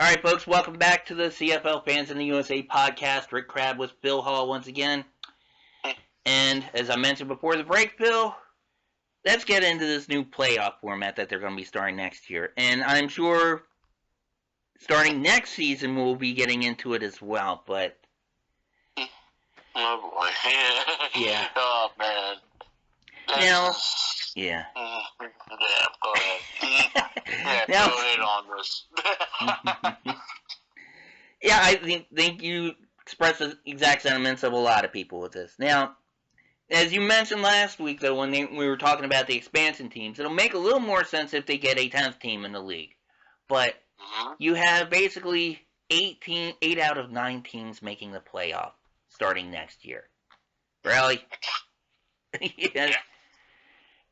right, folks, welcome back to the CFL Fans in the USA podcast. Rick Crabb with Bill Hall once again. And as I mentioned before the break, Bill, let's get into this new playoff format that they're going to be starting next year. And I'm sure starting next season we'll be getting into it as well, but... Oh, boy. Yeah. Oh, man. Now... Yeah. Yeah, go ahead. Now, go ahead on this. Yeah, I think you express the exact sentiments of a lot of people with this. Now, as you mentioned last week, though, when we were talking about the expansion teams, it'll make a little more sense if they get a 10th team in the league. But you have basically 8 out of 9 teams making the playoff starting next year. Really? Yes.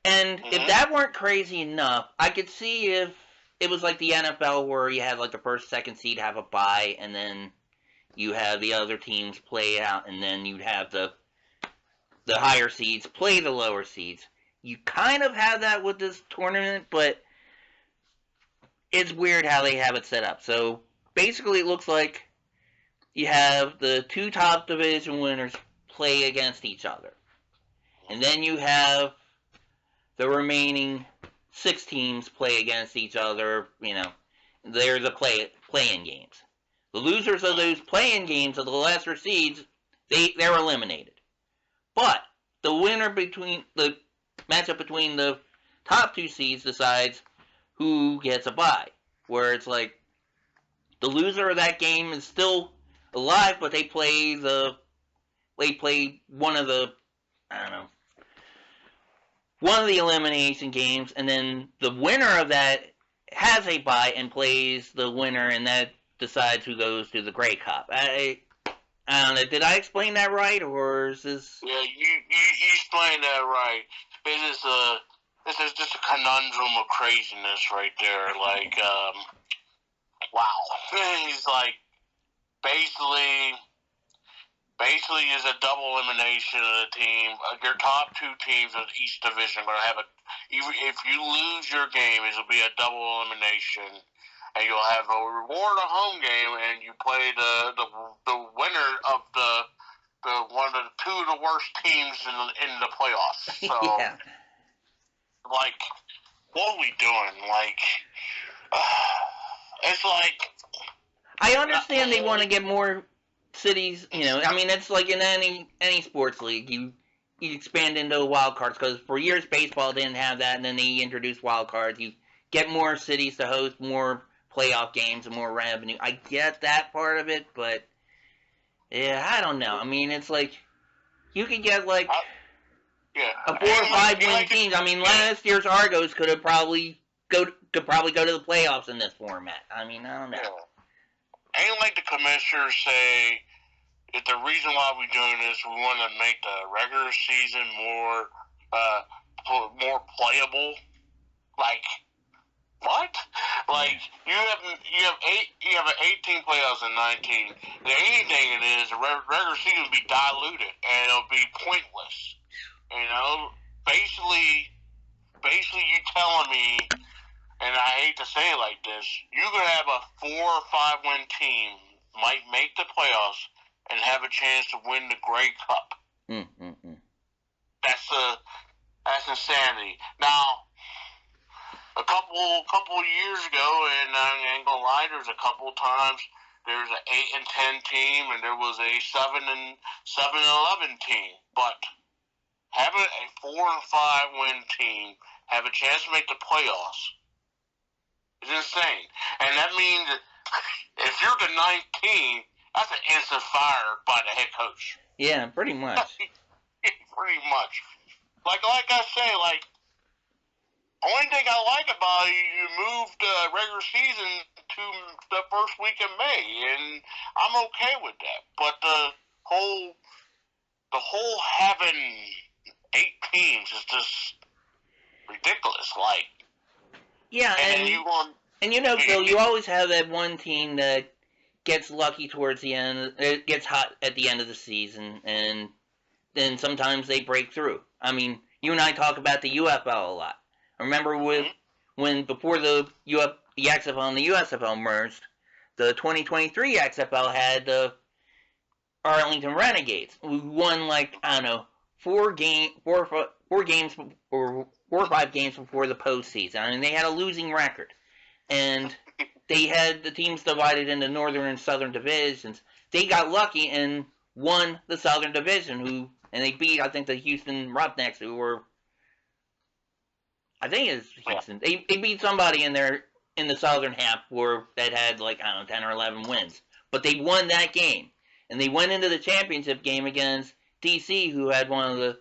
And if that weren't crazy enough, I could see if it was like the NFL where you have like the first, second seed have a bye, and then you have the other teams play out, and then you'd have the higher seeds play the lower seeds. You kind of have that with this tournament, but it's weird how they have it set up. So basically it looks like you have the 2 top division winners play against each other. And then you have the remaining 6 teams play against each other. You know, they're the play-in games. The losers of those play-in games of the lesser seeds, they're eliminated. But the winner between the matchup between the top 2 seeds decides who gets a bye. Where it's like the loser of that game is still alive, but they play one of the, I don't know, one of the elimination games, and then the winner of that has a bye and plays the winner, and that decides who goes to the Grey Cup. I don't know. Did I explain that right, or is this? Yeah, you explained that right. This is just a conundrum of craziness right there. Like, wow. He's like basically is a double elimination of the team. Your top 2 teams of each division are going to have if you lose your game, it'll be a double elimination, and you'll have a reward a home game, and you play the winner of the one of the 2 of the worst teams in the playoffs. So, yeah. Like, what are we doing? Like, it's like, I understand they want to get more cities, you know. I mean, it's like in any sports league, you expand into wild cards, because for years baseball didn't have that, and then they introduced wild cards. You get more cities to host more playoff games and more revenue. I get that part of it, but yeah, I don't know. I mean, it's like you could get like a 4 or 5 win teams. I mean, last year's Argos could probably go to the playoffs in this format. I mean, I don't know. Yeah. Ain't like the commissioners say, if the reason why we're doing this, we want to make the regular season more playable. Like, what? Like, you have an 18 playoffs and 19. The only thing it is, the regular season will be diluted and it'll be pointless. You know, basically you telling me, and I hate to say it like this, you could have a 4 or 5 win team might make the playoffs and have a chance to win the Grey Cup. That's insanity. Now, a couple of years ago, and I ain't gonna lie, there's a couple of times there's an 8 and 10 team, and there was a 7 and 11 team. But having a 4 and 5 win team have a chance to make the playoffs is insane. And that means if you're the 9th team, that's an instant fire by the head coach. Yeah, pretty much. Pretty much. Like I say, like, only thing I like about it, you moved the regular season to the first week of May, and I'm okay with that. But the whole having 8 teams is just ridiculous. Like, yeah, and you know, Bill, you always have that one team that gets lucky towards the end. It gets hot at the end of the season, and then sometimes they break through. I mean, you and I talk about the UFL a lot. I remember when before the XFL and the USFL merged, the 2023 XFL had the Arlington Renegades, who won like, I don't know, four games or 4 or 5 games before the postseason. I mean, they had a losing record, and they had the teams divided into northern and southern divisions. They got lucky and won the southern division, and they beat, I think, the Houston Roughnecks, who were, I think it's Houston. They beat somebody in the southern half that had like, I don't know, 10 or 11 wins, but they won that game, and they went into the championship game against DC, who had one of the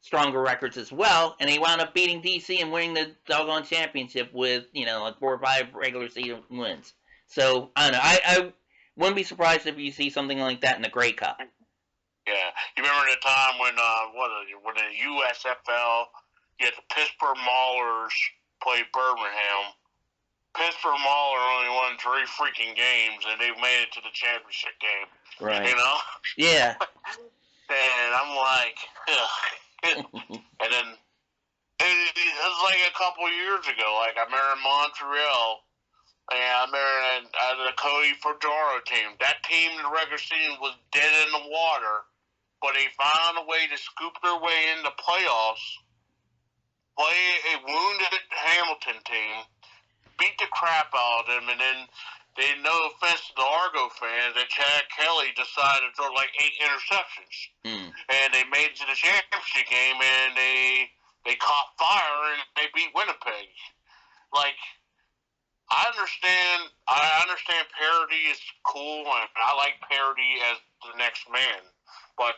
stronger records as well, and they wound up beating DC and winning the doggone championship with, like 4 or 5 regular season wins. So, I don't know. I wouldn't be surprised if you see something like that in the Grey Cup. Yeah. You remember the time when the USFL, you had the Pittsburgh Maulers play Birmingham. Pittsburgh Mauler only won 3 freaking games, and they made it to the championship game. Right. Yeah. And I'm like, ugh. And then it was like a couple years ago. Like, I remember Montreal, and I remember the Cody Fordaro team. That team in the regular season was dead in the water, but they found a way to scoop their way into playoffs, play a wounded Hamilton team, beat the crap out of them, and then no offense to the Argo fans, that Chad Kelly decided to throw like 8 interceptions. And they made it to the championship game, and they caught fire, and they beat Winnipeg. Like, I understand parody is cool, and I like parody as the next man. But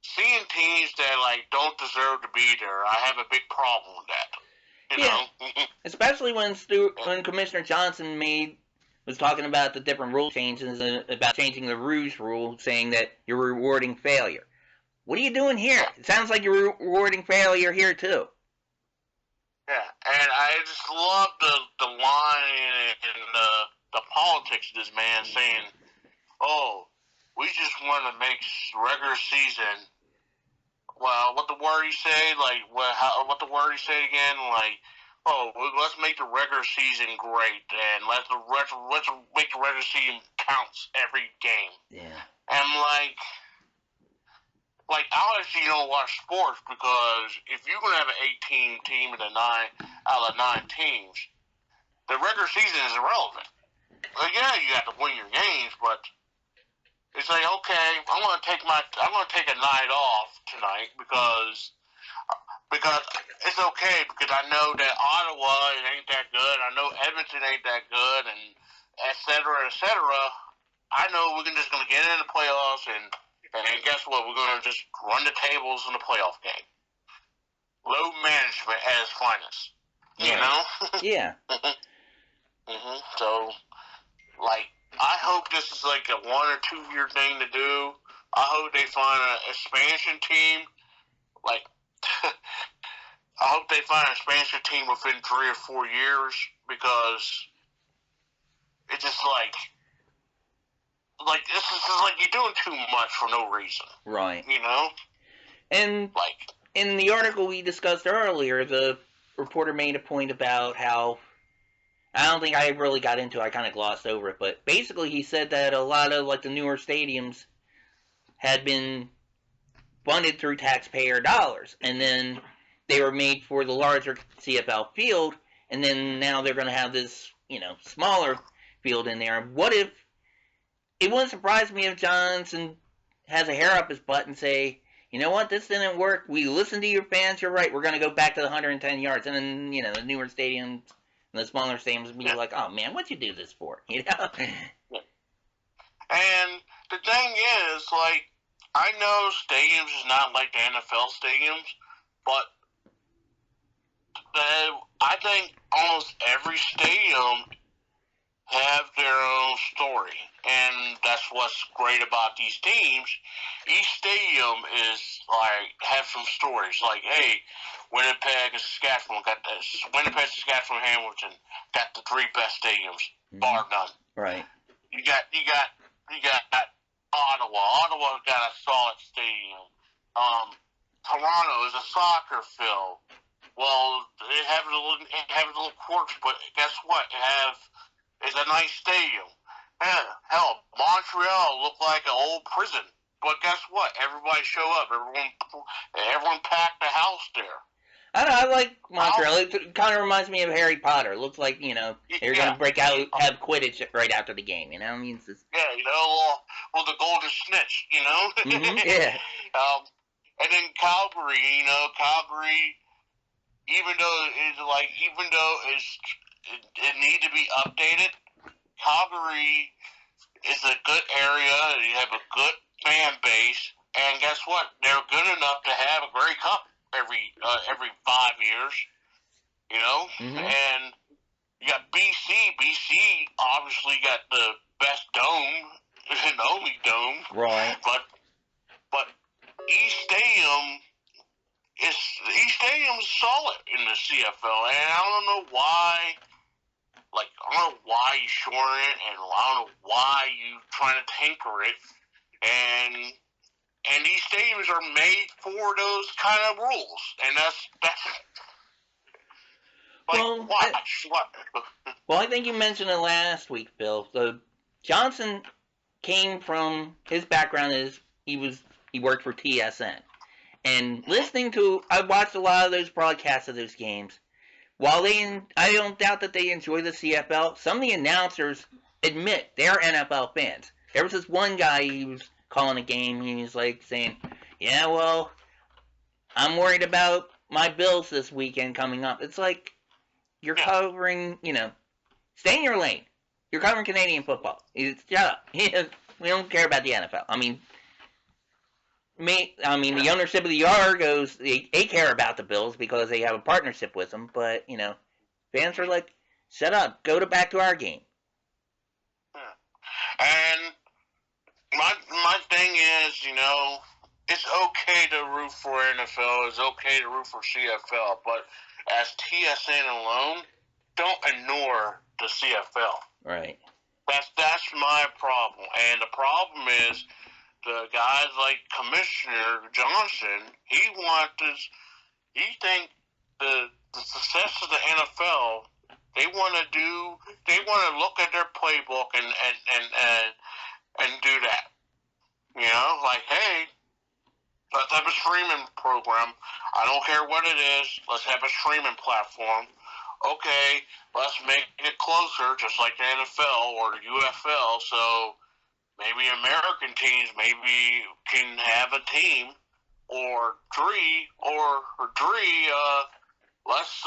seeing teams that like don't deserve to be there, I have a big problem with that. You know? Especially when Commissioner Johnson was talking about the different rule changes, about changing the Rouge rule, saying that you're rewarding failure. What are you doing here? It sounds like you're rewarding failure here too. Yeah, and I just love the line and the politics of this man saying, "Oh, we just want to make regular season." Well, what the word he say? Like what the word he say again? Like, oh, let's make the regular season great, and let's make the regular season counts every game. Yeah. And like obviously you don't watch sports, because if you're gonna have an 18 team in out of 9 teams, the regular season is irrelevant. Like, yeah, you have to win your games, but it's like, okay, I'm gonna take a night off tonight because it's okay, because I know that Ottawa ain't that good. I know Edmonton ain't that good, and et cetera, et cetera. I know we're just gonna get into the playoffs, and guess what? We're gonna just run the tables in the playoff game. Low management at its finest. You know? Yeah. So, like, I hope this is like a 1 or 2 year thing to do. I hope they find an expansion team. Like, I hope they find an expansion team within 3 or 4 years, because it's just like this is like you're doing too much for no reason. Right. You know? And like, in the article we discussed earlier, the reporter made a point about how, I don't think I really got into it, I kind of glossed over it, but basically he said that a lot of like the newer stadiums had been funded through taxpayer dollars, and then they were made for the larger CFL field, and then now they're going to have this, smaller field in there. What if, it wouldn't surprise me if Johnson has a hair up his butt and say, you know what, this didn't work, we listened to your fans, you're right, we're going to go back to the 110 yards, and then, the newer stadiums, and the smaller stadiums would be like, oh man, what'd you do this for, And the thing is, like, I know stadiums is not like the NFL stadiums, but I think almost every stadium have their own story, and that's what's great about these teams. Each stadium is like have some stories. Like, hey, Winnipeg and Saskatchewan got this. Winnipeg, Saskatchewan, Hamilton got the 3 best stadiums, bar none. Right. You got Ottawa. Ottawa got a solid stadium. Toronto is a soccer field. Well, they have little quirks, but guess what? It is a nice stadium. Hell, Montreal looked like an old prison. But guess what? Everybody show up. Everyone packed the house there. I don't know, I like Montreal. It kind of reminds me of Harry Potter. It looks like, they're going to break out, have Quidditch right after the game, I mean, it's just... Yeah, well, the golden snitch, Mm-hmm, yeah. And then Calgary, Calgary, even though it need to be updated, Calgary is a good area. You have a good fan base, and guess what? They're good enough to have a Grey Cup every 5 years, Mm-hmm. And you got BC. BC obviously got the best dome, the only dome, Right? But East Stadium is solid in the CFL, and I don't know why. Like, I don't know why you short it, and I don't know why you trying to tinker it, and these stadiums are made for those kind of rules, and that's like, Well, what? I think you mentioned it last week, Bill. So Johnson came from, his background is he worked for TSN, and I watched a lot of those broadcasts of those games. While I don't doubt that they enjoy the CFL, some of the announcers admit they're NFL fans. There was this one guy, he was calling a game, he was like saying, yeah, well, I'm worried about my Bills this weekend coming up. It's like, you're covering, stay in your lane. You're covering Canadian football. Shut up. We don't care about the NFL. I mean, the ownership of the Argos, they care about the Bills because they have a partnership with them, but, fans are like, shut up, back to our game. And my thing is, it's okay to root for NFL, it's okay to root for CFL, but as TSN alone, don't ignore the CFL. Right. That's my problem. And the problem is, the guys like Commissioner Johnson, he think the success of the NFL, they want to look at their playbook and do that. Like, hey, let's have a streaming program. I don't care what it is. Let's have a streaming platform. Okay, let's make it closer, just like the NFL or the UFL, so maybe American teams can have a team or three. Let's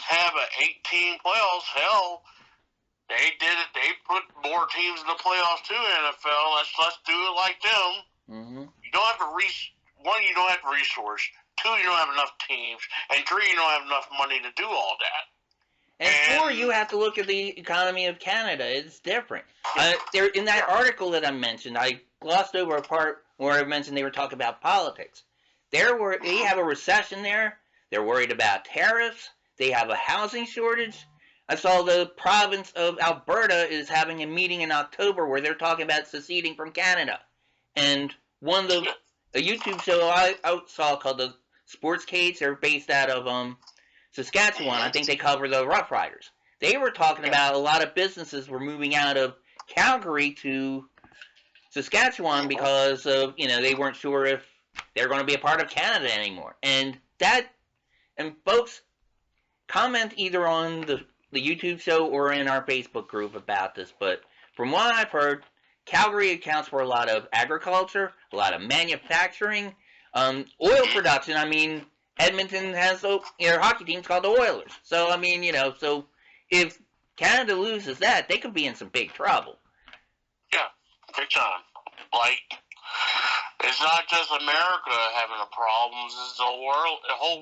have an 18 playoffs. Hell, they did it. They put more teams in the playoffs too. NFL. Let's do it like them. Mm-hmm. You don't have you don't have resource. 2, you don't have enough teams, and 3, you don't have enough money to do all that. And 4, you have to look at the economy of Canada. It's different. There, in that article that I mentioned, I glossed over a part where I mentioned they were talking about politics. They have a recession there. They're worried about tariffs. They have a housing shortage. I saw the province of Alberta is having a meeting in October where they're talking about seceding from Canada. And a YouTube show I saw called the Sports Cage, they're based out of Saskatchewan. I think they cover the Rough Riders. They were talking about a lot of businesses were moving out of Calgary to Saskatchewan because of, they weren't sure if they're going to be a part of Canada anymore. And folks, comment either on the YouTube show or in our Facebook group about this, but from what I've heard, Calgary accounts for a lot of agriculture, a lot of manufacturing, oil production. I mean, Edmonton has their hockey team's called the Oilers. So, I mean, so if Canada loses that, they could be in some big trouble. Yeah, big time. Like, it's not just America having the problems, it's the whole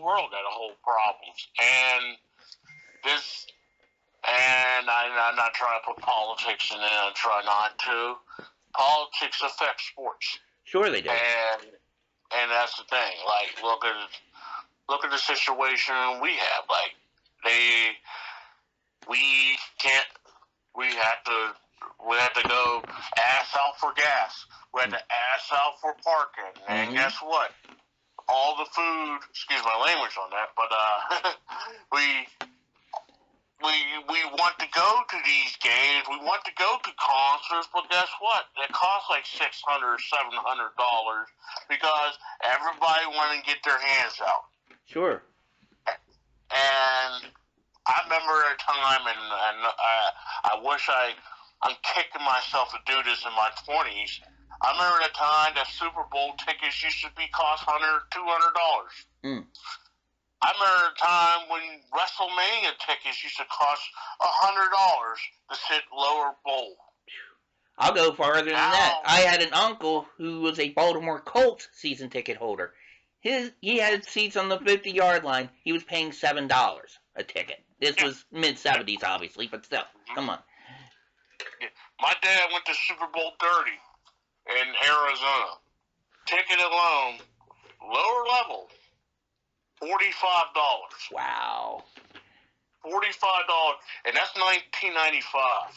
world got a whole problems. And I'm not trying to put politics in there, I try not to. Politics affect sports. Sure they do. And that's the thing. Like, look at the situation we have. Like, we had to go ass out for gas. We had to ass out for parking. And guess what? All the food, excuse my language on that, but we want to go to these games, we want to go to concerts, but guess what? It costs like $600, $700 because everybody want to get their hands out. Sure. And I remember a time, and I wish I'm kicking myself to do this in my 20s. I remember the time that Super Bowl tickets used to be cost $100, $200. I remember a time when WrestleMania tickets used to cost $100 to sit lower bowl. I'll go farther than that. I had an uncle who was a Baltimore Colts season ticket holder. He had seats on the 50-yard line. He was paying $7 a ticket. This was mid-70s, obviously, but still, come on. My dad went to Super Bowl 30 in Arizona. Ticket alone, lower level, $45. Wow. $45, and that's 1995.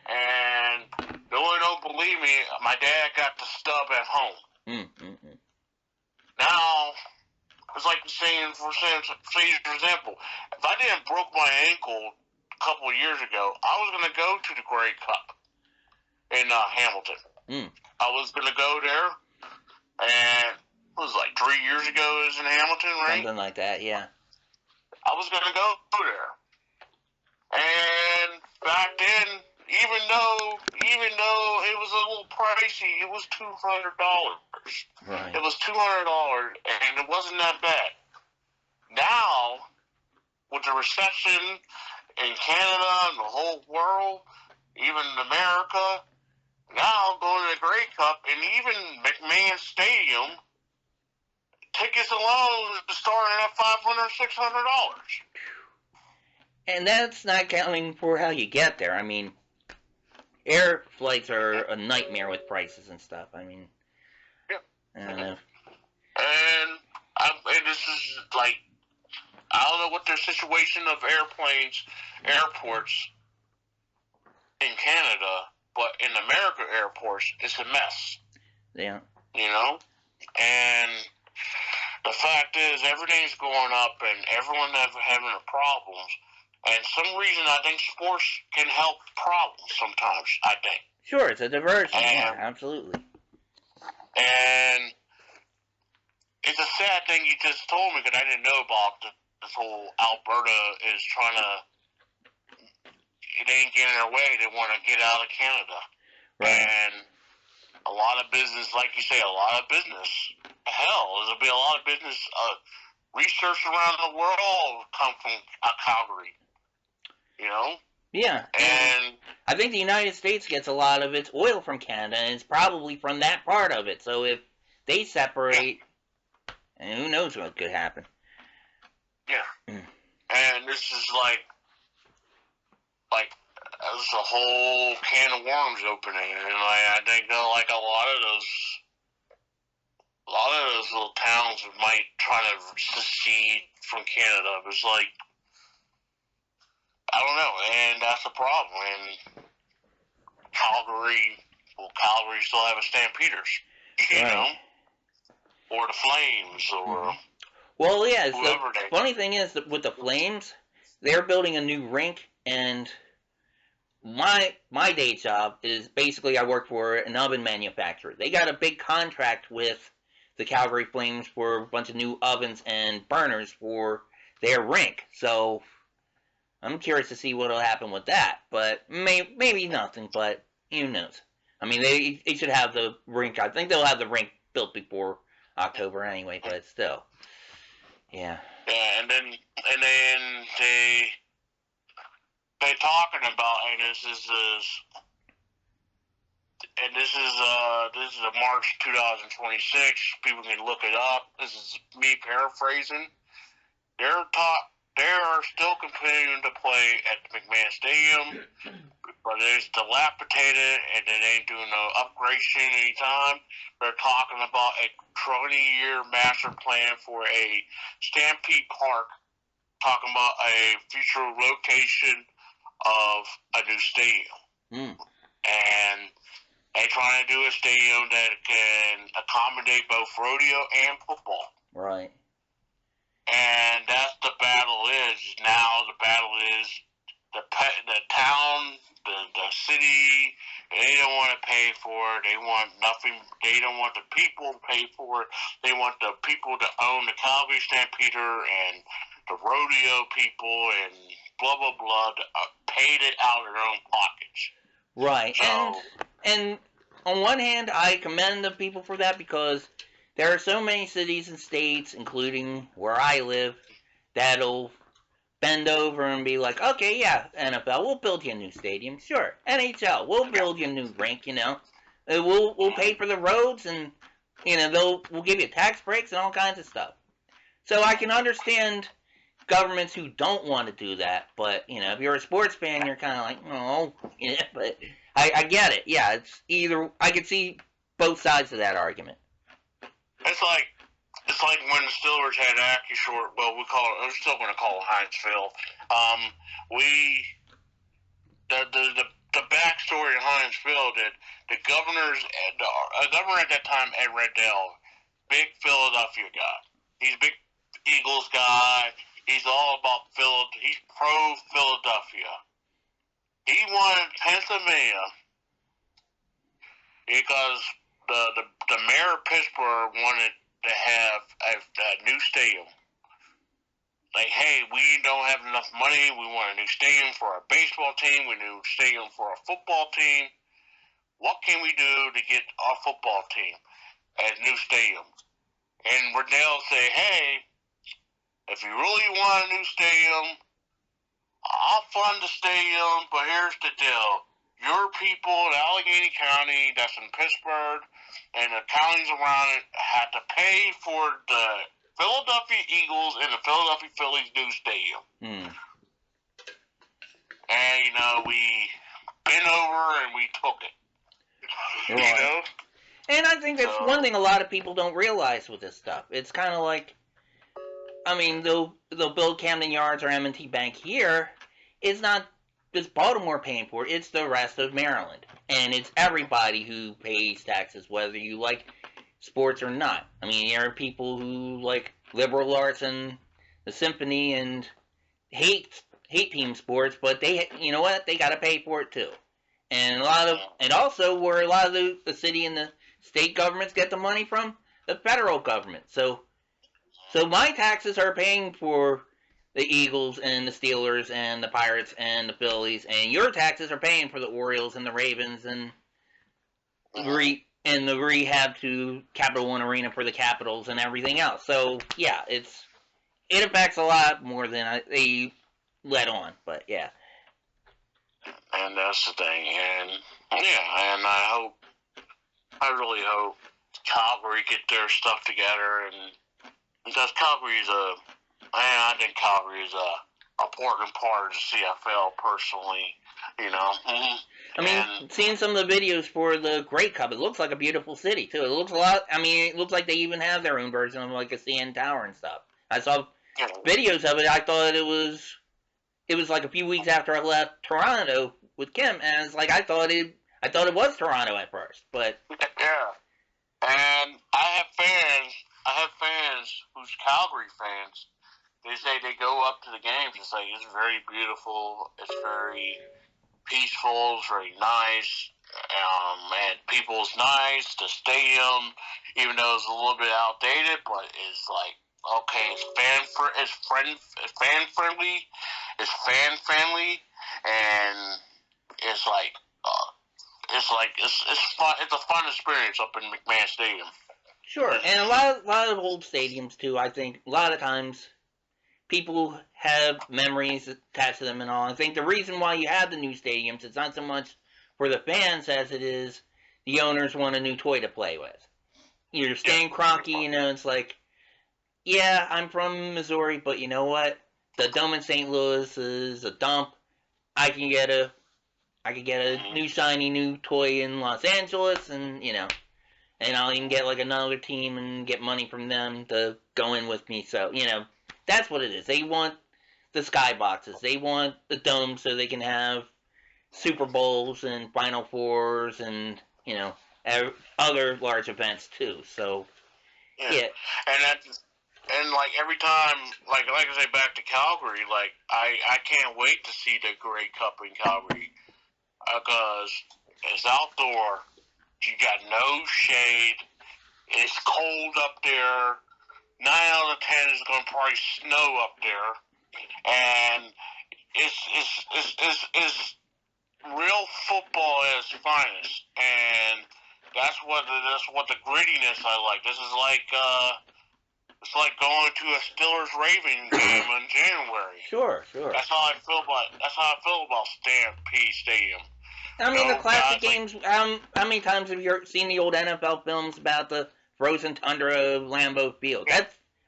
And though you don't believe me, my dad got the stub at home. Now, it's like saying, for example, if I didn't broke my ankle a couple of years ago, I was going to go to the Grey Cup in Hamilton. I was going to go there, and it was like 3 years ago it was in Hamilton, right? Something like that, yeah. I was going to go there. And back then, even though it was a little pricey, it was $200. Right. It was $200, and it wasn't that bad. Now, with the recession in Canada and the whole world, even America, now going to the Grey Cup and even McMahon Stadium, tickets alone is starting at $500, $600. And that's not counting for how you get there. I mean, air flights are a nightmare with prices and stuff. I mean, I don't know. And this is like, I don't know what their situation of airports in Canada, but in America airports, it's a mess. Yeah. You know? And the fact is, everything's going up and everyone's having problems. And some reason, I think sports can help problems sometimes, I think. Sure, it's a diversion. Yeah, absolutely. And it's a sad thing you just told me, because I didn't know about this whole Alberta is trying to, it ain't getting their way. They want to get out of Canada. Right. And a lot of business, like you say, a lot of business. Hell, there'll be a lot of business, research around the world come from Calgary. You know? Yeah. And I think the United States gets a lot of its oil from Canada, and it's probably from that part of it. So if they separate, and who knows what could happen. Yeah. And this is like there's a whole can of worms opening, and I think like a lot of those little towns might try to secede from Canada. It's like, I don't know, and that's the problem. And Calgary still have a Stampeders, you know, or the Flames, or well, yeah. whoever The funny thing is that with the Flames, they're building a new rink, and my day job is basically I work for an oven manufacturer. They got a big contract with the Calgary Flames for a bunch of new ovens and burners for their rink. So I'm curious to see what'll happen with that. But maybe nothing. But who knows? I mean, they should have the rink. I think they'll have the rink built before October anyway. But still, yeah. Yeah, and then they're talking about, and this is a March 2026. People can look it up. This is me paraphrasing. They are still continuing to play at the McMahon Stadium, but it's dilapidated and it ain't doing no upgradation anytime. They're talking about a 20-year master plan for a Stampede Park, talking about a future location of a new stadium. And they're trying to do a stadium that can accommodate both rodeo and football. Right. And that's the battle is. Now the battle is the town, the city, they don't want to pay for it. They want nothing. They don't want the people to pay for it. They want the people to own the Calgary Stampeder and the rodeo people and blah, blah, blah, to pay it out of their own pockets. Right. So, and on one hand, I commend the people for that because there are so many cities and states, including where I live, that'll bend over and be like, okay, yeah, NFL, we'll build you a new stadium. Sure. NHL, we'll build you a new rink, you know. We'll pay for the roads and, you know, we'll give you tax breaks and all kinds of stuff. So I can understand governments who don't want to do that, but, you know, if you're a sports fan, you're kind of like, oh, yeah, but I get it. Yeah, it's either, I could see both sides of that argument. It's like when the Steelers had AccuShort. Well, we're still going to call it Heinz Field. The backstory of Heinz Field, that the governor at that time, Ed Riddell, big Philadelphia guy. He's a big Eagles guy. He's all about He's pro Philadelphia. He wanted Pennsylvania because the mayor of Pittsburgh wanted to have a new stadium. Like, hey, we don't have enough money. We want a new stadium for our baseball team. We need a new stadium for our football team. What can we do to get our football team a new stadium? And Riddell say, hey, if you really want a new stadium, I'll fund the stadium, but here's the deal. Your people in Allegheny County, that's in Pittsburgh, and the counties around it, had to pay for the Philadelphia Eagles and the Philadelphia Phillies new stadium. And, you know, we bent over and we took it. Right. You know? And I think that's one thing a lot of people don't realize with this stuff. It's kind of like, I mean, they'll build Camden Yards or M&T Bank here. It's not just Baltimore paying for it. It's the rest of Maryland. And it's everybody who pays taxes, whether you like sports or not. I mean, there are people who like liberal arts and the symphony and hate team sports, but they, you know what, they got to pay for it too. And also where a lot of the city and the state governments get the money from, the federal government. So my taxes are paying for the Eagles and the Steelers and the Pirates and the Phillies, and your taxes are paying for the Orioles and the Ravens and the rehab to Capital One Arena for the Capitals and everything else. So yeah, it affects a lot more than they let on. But yeah. And that's the thing. And yeah, and I really hope Calgary get their stuff together, and because I think Calgary is a important part of the CFL personally, you know. I mean, seeing some of the videos for the Grey Cup, it looks like a beautiful city too. It looks it looks like they even have their own version of like a CN Tower and stuff. I saw videos of it. I thought it was like a few weeks after I left Toronto with Kim, and it's like I thought it was Toronto at first, but yeah. And I have fans who's Calgary fans. They say they go up to the games and say it's very beautiful, it's very peaceful, it's very nice, and people's nice. The stadium, even though it's a little bit outdated, but it's like, okay, it's fan friendly, and it's like it's fun. It's a fun experience up in McMahon Stadium. Sure, and a lot of old stadiums too. I think a lot of times people have memories attached to them and all. I think the reason why you have the new stadiums, it's not so much for the fans as it is the owners want a new toy to play with. You're Stan Kroenke, you know, it's like, yeah, I'm from Missouri, but you know what? The Dome in St. Louis is a dump. I can get a new shiny new toy in Los Angeles, and you know, and I'll even get like another team and get money from them to go in with me. So you know, that's what it is. They want the skyboxes. They want the dome so they can have Super Bowls and Final Fours and you know other large events too. So yeah. And like every time, like I say, back to Calgary, like I can't wait to see the Grey Cup in Calgary because it's outdoor. You got no shade. It's cold up there. 9 out of 10 is going to probably snow up there, and it's real football at its finest, and that's what the grittiness I like. This is like it's like going to a Steelers Ravens game in January. Sure. That's how I feel about Stampede Stadium. I mean, the classic games. How many times have you seen the old NFL films about the frozen tundra of Lambeau Field?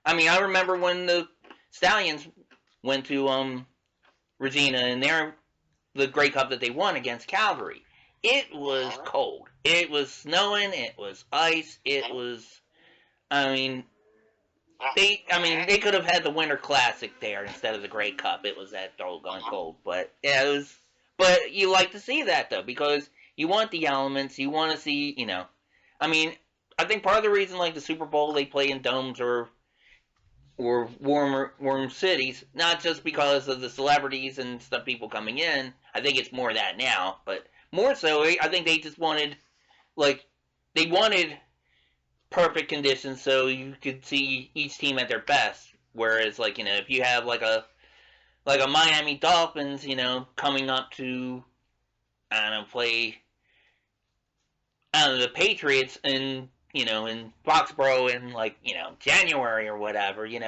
I remember when the Stallions went to Regina and the Grey Cup that they won against Calgary. It was cold. It was snowing. It was ice. It was. They could have had the Winter Classic there instead of the Grey Cup. It was that doggone cold, but yeah, it was. But you like to see that though because you want the elements. You want to see, I think part of the reason, like the Super Bowl, they play in domes or warm cities, not just because of the celebrities and stuff, people coming in. I think it's more that now, but more so, I think they just wanted, they wanted perfect conditions so you could see each team at their best. Whereas, if you have like a Miami Dolphins, coming up to, play, the Patriots in Foxborough in January or whatever, it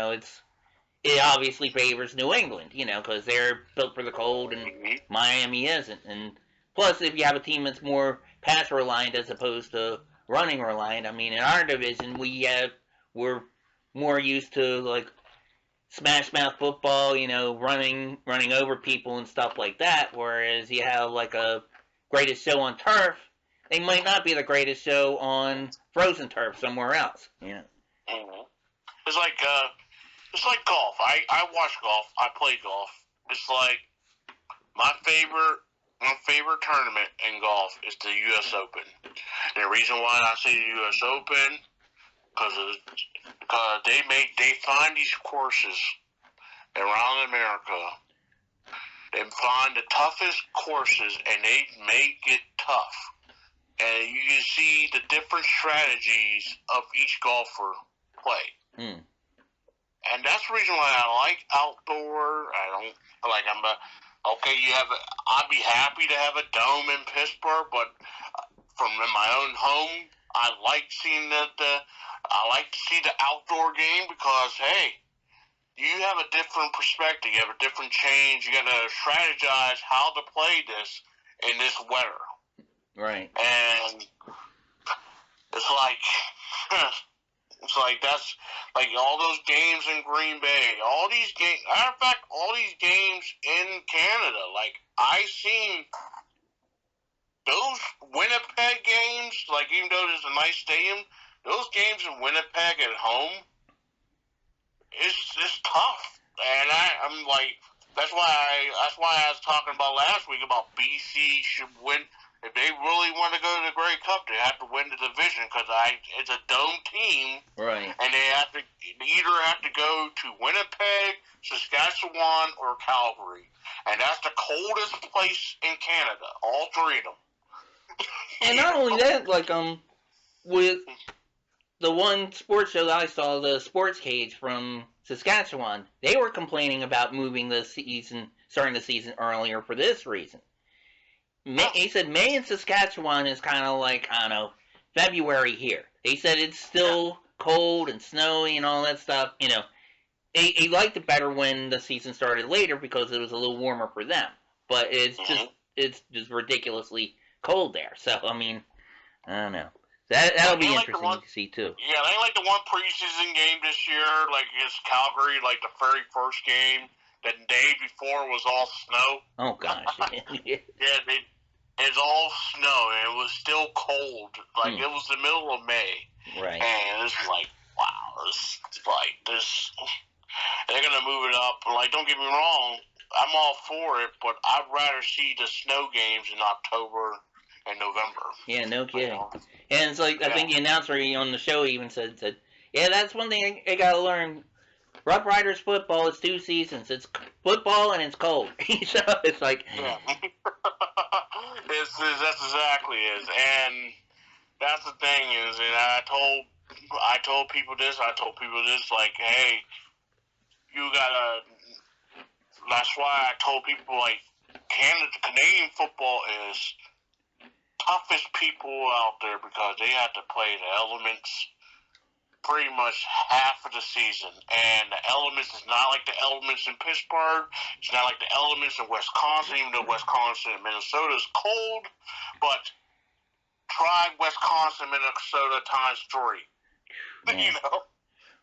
obviously favors New England, because they're built for the cold and Miami isn't. And plus, if you have a team that's more pass reliant as opposed to running reliant, in our division we're more used to smash mouth football, running over people and stuff like that. Whereas you have a greatest show on turf, they might not be the greatest show on frozen turf somewhere else. Yeah. Mm-hmm. It's like golf. I watch golf. I play golf. It's like my favorite tournament in golf is the U.S. Open. And the reason why I say the U.S. Open because they find these courses around America. They find the toughest courses and they make it tough. And you can see the different strategies of each golfer play. Mm. And that's the reason why I like outdoor. I'd be happy to have a dome in Pittsburgh, but from my own home, I like seeing I like to see the outdoor game because, hey, you have a different perspective. You have a different change. You got to strategize how to play this in this weather. Right. And it's that's like all those games in Green Bay, all these games. Matter of fact, all these games in Canada. I seen those Winnipeg games. Even though there's a nice stadium, those games in Winnipeg at home, it's tough. And I'm like, that's why I was talking about last week about BC should win. If they really want to go to the Grey Cup, they have to win the division because it's a dome team, right? And they either have to go to Winnipeg, Saskatchewan, or Calgary, and that's the coldest place in Canada. All three of them. And not only that, with the one sports show that I saw, the Sports Cage from Saskatchewan, they were complaining about moving starting the season earlier for this reason. He said May in Saskatchewan is kind of February here. They said it's still cold and snowy and all that stuff. He liked it better when the season started later because it was a little warmer for them. But it's just ridiculously cold there. So I don't know. That'll be interesting to see too. Yeah, they like the one preseason game this year, against Calgary, the very first game. The day before was all snow. Oh gosh. Yeah, it's all snow, and it was still cold. It was the middle of May. Right. And it's wow, it's this. They're going to move it up. Don't get me wrong, I'm all for it, but I'd rather see the snow games in October and November. Yeah, no kidding. And it's I think the announcer on the show even said, yeah, that's one thing I got to learn. Rough Riders football is 2 seasons. It's football and it's cold. So it's like, Yeah. That's exactly it. And that's the thing is, and I told people this, like, hey, you gotta, that's why I told people, like, Canadian football is toughest people out there because they have to play the elements pretty much half of the season. And the elements is not like the elements in Pittsburgh. It's not like the elements in Wisconsin, even though Wisconsin and Minnesota is cold. But try Wisconsin, Minnesota times 3. Yeah. You know?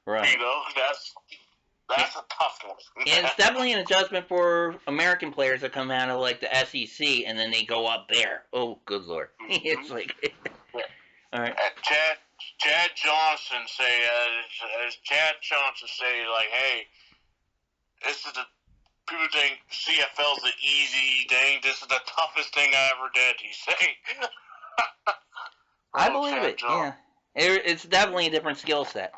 Right. You know, that's a tough one. And it's definitely an adjustment for American players that come out of like the SEC and then they go up there. Oh, good lord! It's like, all right. Chad Johnson say, like, hey, this is the people think CFL's the easy thing. This is the toughest thing I ever did. He say. I believe it. Yeah, it's definitely a different skill set.